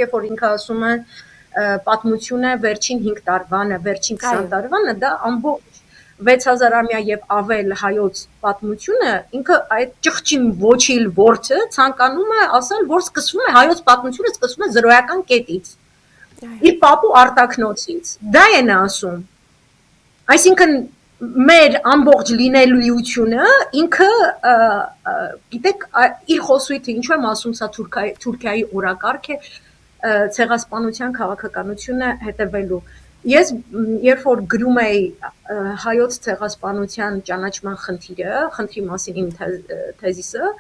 երբ որ ինքը ասում է պատմությունը վերջին 5 տարվանը, վերջին 20 տարվանը, դա ամբողջ 6000-ամյա եւ ավել հայոց պատմությունը, ինքը այդ ճղճին ոչիլ ворթը ցանկանում է ասել, որ սկսվում է հայոց պատմությունը սկսվում է զրոյական կետից։ Իր պապու արտաքնոցից։ Դա է նա ասում։ Այսինքն մեր ամբողջ լինելիությունը ինքը գիտեք իր խոսույթը ինչու եմ ասում սա Թուրքիայի օրակարգ է ցեղասպանության քաղաքականությունը հետևելու ես երբ որ գրում էի հայոց ցեղասպանության ճանաչման խնդրի մասին իմ թեզիսը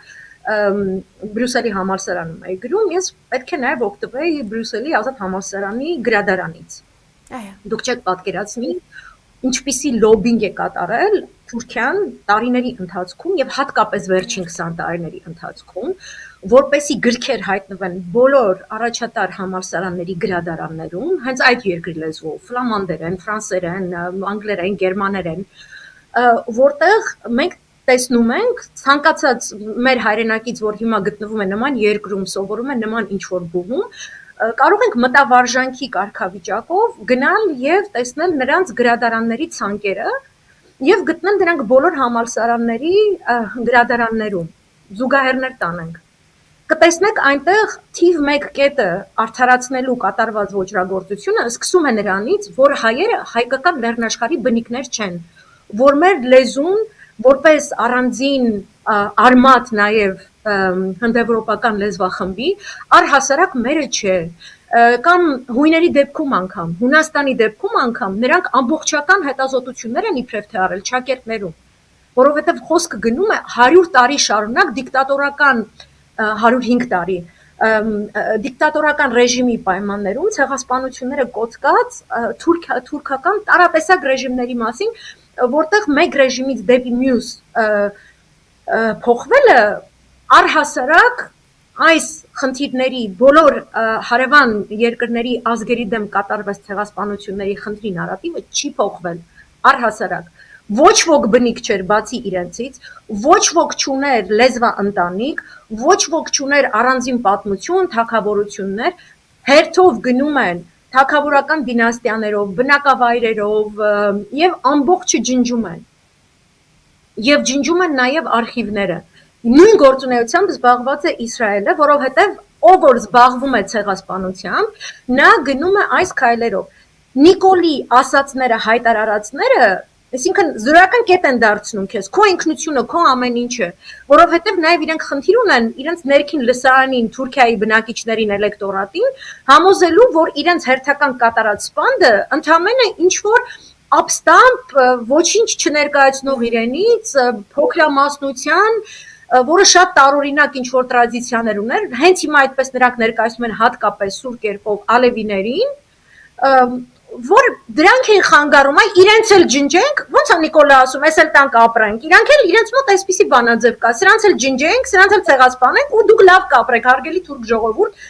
Բրյուսելի համալսարանում էի գրում ես պետք է նաև օգտվեի Բրյուսելի ազատ համալսարանի գրադարանից դուք չեք պատկերացնի ինչպիսի լոբինգ է կատարել Թուրքիան տարիների ընթացքում եւ հատկապես վերջին 20 տարիների ընթացքում, որպեսի գրքեր հայտնվեն բոլոր առաջատար համալսարանների գրադարաններում, հենց այդ երկրի լեզվով, ֆլամանդերեն, ֆրանսերեն, անգլերեն, գերմաներեն, որտեղ մենք տեսնում ենք ցանկացած մեր հայրենակից, որ հիմա գտնվում է նման երկրում, սովորում է նման ինչ-որ բուհում, կարող ենք մտավարժանքի կարգավիճակով գնալ եւ տեսնել նրանց գրադարանների ցանկերը եւ գտնել նրանք բոլոր համալսարանների գրադարաններում զուգահեռներ տանենք կտեսնեք այնտեղ թիվ 1 կետը արդարացնելու կատարված ոճրագործությունը սկսում է նրանից որ հայերը հայկական լեռնաշխարհի բնիկներ չեն որ մեր լեզուն որպես առանձին արմատ նաեւ հնդեվրոպական լեզվախմբի առհասարակ մերը չէ կամ հույների դեպքում անգամ Հունաստանի դեպքում անգամ նրանք ամբողջական հետազոտություններ են իբրև թե արել ճակերտներում որովհետև խոսքը գնում է 100 տարի շարունակ դիկտատորական 105 տարի դիկտատորական ռեժիմի պայմաններում ցեղասպանությունները կոծկած թուրքական տարատեսակ ռեժիմների մասին որտեղ մեկ ռեժիմից դեպի մյուս փոխվելը առհասարակ այս խնդիրների բոլոր հարևան երկրների ազգերի դեմ կատարված ցեղասպանությունների խնդրի նարատիվը չի փոխվել առհասարակ ոչ ոք բնիկ չէր բացի իրենցից ոչ ոք չուներ լեզվա ընտանիք ոչ ոք չուներ առանձին պատմություն թագավորություններ հերթով գնում են թագավորական դինաստիաներով բնակավայրերով եւ ամբողջը ջնջում են եւ ջնջում են նաեւ արխիվները նույն գործունեությամբ զբաղված է Իսրայելը, որովհետև ով որ զբաղվում է ցեղասպանությամբ, նա գնում է այս քայլերով։ Նիկոլի ասացները, հայտարարածները, այսինքն զրոյական կետ են դարձնում քեզ, քո ինքնությունը, քո ամեն ինչը, որովհետև նաև իրենք խնդիր ունեն իրենց ներքին լսարանին, Թուրքիայի բնակիչներին, էլեկտորատին, համոզելու, որ իրենց հերթական կատարած սպանդը ընդամենը ինչ որ ապստամբ ոչինչ չներկայացնող իրենից փոքրամասնության որը շատ տարօրինակ ինչ-որ տրադիցիաներ ուներ, հենց հիմա այդպես նրանք ներկայացնում են հատկապես սուր կերպով ալևիներին, որ դրանք են խանգարում, իրենց էլ ջնջենք, ոնց է Նիկոլը ասում, ես էլ տանք ապրենք, իրանք էլ իրենց մոտ այսպիսի բանաձև կա, սրանց էլ ջնջենք, սրանց էլ ցեղասպանենք ու դուք լավ կապրեք, հարգելի թուրք ժողովուրդ,